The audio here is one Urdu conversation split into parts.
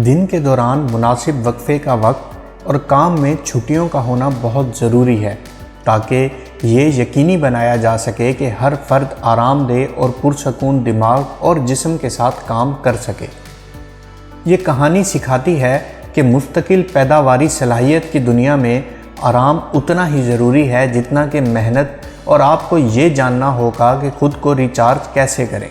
دن کے دوران مناسب وقفے کا وقت اور کام میں چھٹیوں کا ہونا بہت ضروری ہے تاکہ یہ یقینی بنایا جا سکے کہ ہر فرد آرام دہ اور پرسکون دماغ اور جسم کے ساتھ کام کر سکے۔ یہ کہانی سکھاتی ہے کہ مستقل پیداواری صلاحیت کی دنیا میں آرام اتنا ہی ضروری ہے جتنا کہ محنت، اور آپ کو یہ جاننا ہوگا کہ خود کو ریچارج کیسے کریں۔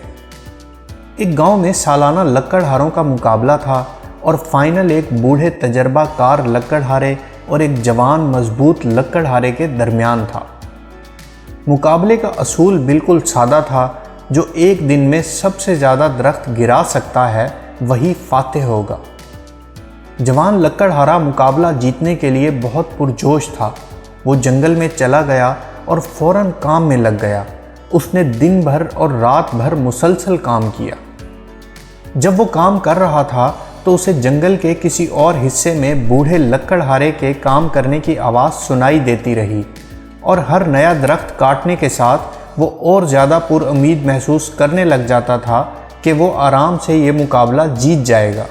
ایک گاؤں میں سالانہ لکڑہاروں کا مقابلہ تھا اور فائنل ایک بوڑھے تجربہ کار لکڑہارے اور ایک جوان مضبوط لکڑہارے کے درمیان تھا۔ مقابلے کا اصول بالکل سادہ تھا، جو ایک دن میں سب سے زیادہ درخت گرا سکتا ہے وہی فاتح ہوگا۔ جوان لکڑہارا مقابلہ جیتنے کے لیے بہت پرجوش تھا۔ وہ جنگل میں چلا گیا اور فوراً کام میں لگ گیا۔ اس نے دن بھر اور رات بھر مسلسل کام کیا۔ جب وہ کام کر رہا تھا تو اسے جنگل کے کسی اور حصے میں بوڑھے لکڑہارے کے کام کرنے کی آواز سنائی دیتی رہی، اور ہر نیا درخت کاٹنے کے ساتھ وہ اور زیادہ پر امید محسوس کرنے لگ جاتا تھا کہ وہ آرام سے یہ مقابلہ جیت جائے گا۔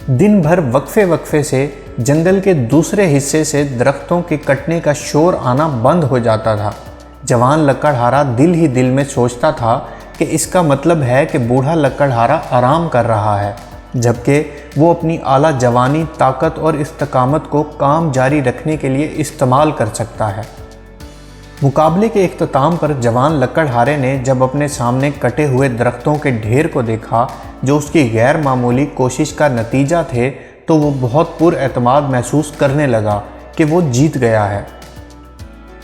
دن بھر وقفے سے جنگل کے دوسرے حصے سے درختوں کے کٹنے کا شور آنا بند ہو جاتا تھا۔ جوان لکڑہارا دل ہی دل میں سوچتا تھا کہ اس کا مطلب ہے کہ بوڑھا لکڑہارا آرام کر رہا ہے، جبکہ وہ اپنی اعلیٰ جوانی، طاقت اور استقامت کو کام جاری رکھنے کے لیے استعمال کر سکتا ہے۔ مقابلے کے اختتام پر جوان لکڑہارے نے جب اپنے سامنے کٹے ہوئے درختوں کے ڈھیر کو دیکھا جو اس کی غیر معمولی کوشش کا نتیجہ تھے، تو وہ بہت پر اعتماد محسوس کرنے لگا کہ وہ جیت گیا ہے۔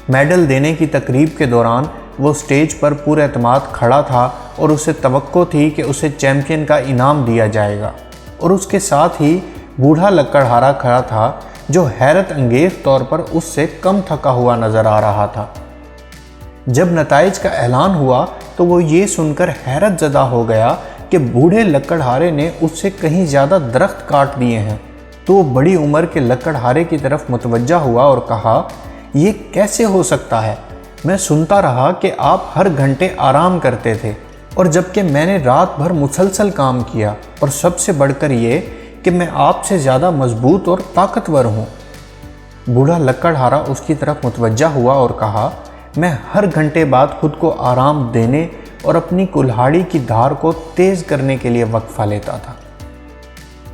میڈل دینے کی تقریب کے دوران وہ سٹیج پر پر اعتماد کھڑا تھا اور اسے توقع تھی کہ اسے چیمپئن کا انعام دیا جائے گا، اور اس کے ساتھ ہی بوڑھا لکڑہارا کھڑا تھا جو حیرت انگیز طور پر اس سے کم تھکا ہوا نظر آ رہا تھا۔ جب نتائج کا اعلان ہوا تو وہ یہ سن کر حیرت زدہ ہو گیا کہ بوڑھے لکڑہارے نے اس سے کہیں زیادہ درخت کاٹ دیے ہیں۔ تو وہ بڑی عمر کے لکڑہارے کی طرف متوجہ ہوا اور کہا، یہ کیسے ہو سکتا ہے؟ میں سنتا رہا کہ آپ ہر گھنٹے آرام کرتے تھے، اور جبکہ میں نے رات بھر مسلسل کام کیا، اور سب سے بڑھ کر یہ کہ میں آپ سے زیادہ مضبوط اور طاقتور ہوں۔ بوڑھا لکڑہارا اس کی طرف متوجہ ہوا اور کہا، میں ہر گھنٹے بعد خود کو آرام دینے اور اپنی کلہاڑی کی دھار کو تیز کرنے کے لیے وقفہ لیتا تھا۔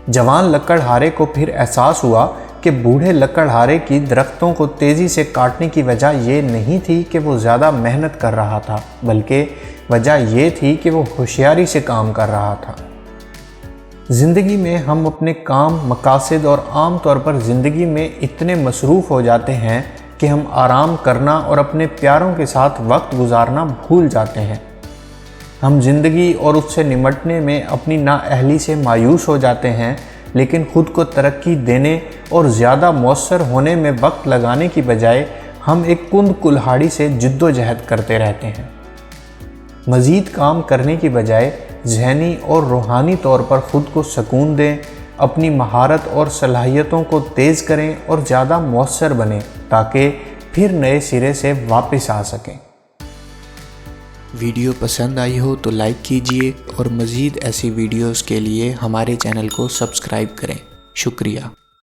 جوان لکڑہارے کو پھر احساس ہوا کہ بوڑھے لکڑہارے کی درختوں کو تیزی سے کاٹنے کی وجہ یہ نہیں تھی کہ وہ زیادہ محنت کر رہا تھا، بلکہ وجہ یہ تھی کہ وہ ہوشیاری سے کام کر رہا تھا۔ زندگی میں ہم اپنے کام، مقاصد اور عام طور پر زندگی میں اتنے مصروف ہو جاتے ہیں کہ ہم آرام کرنا اور اپنے پیاروں کے ساتھ وقت گزارنا بھول جاتے ہیں۔ ہم زندگی اور اس سے نمٹنے میں اپنی نااہلی سے مایوس ہو جاتے ہیں، لیکن خود کو ترقی دینے اور زیادہ مؤثر ہونے میں وقت لگانے کی بجائے ہم ایک کند کلہاڑی سے جد و جہد کرتے رہتے ہیں۔ مزید کام کرنے کی بجائے ذہنی اور روحانی طور پر خود کو سکون دیں، اپنی مہارت اور صلاحیتوں کو تیز کریں اور زیادہ مؤثر بنیں تاکہ پھر نئے سرے سے واپس آ سکیں۔ ویڈیو پسند آئی ہو تو لائک کیجئے، اور مزید ایسی ویڈیوز کے لیے ہمارے چینل کو سبسکرائب کریں۔ شکریہ۔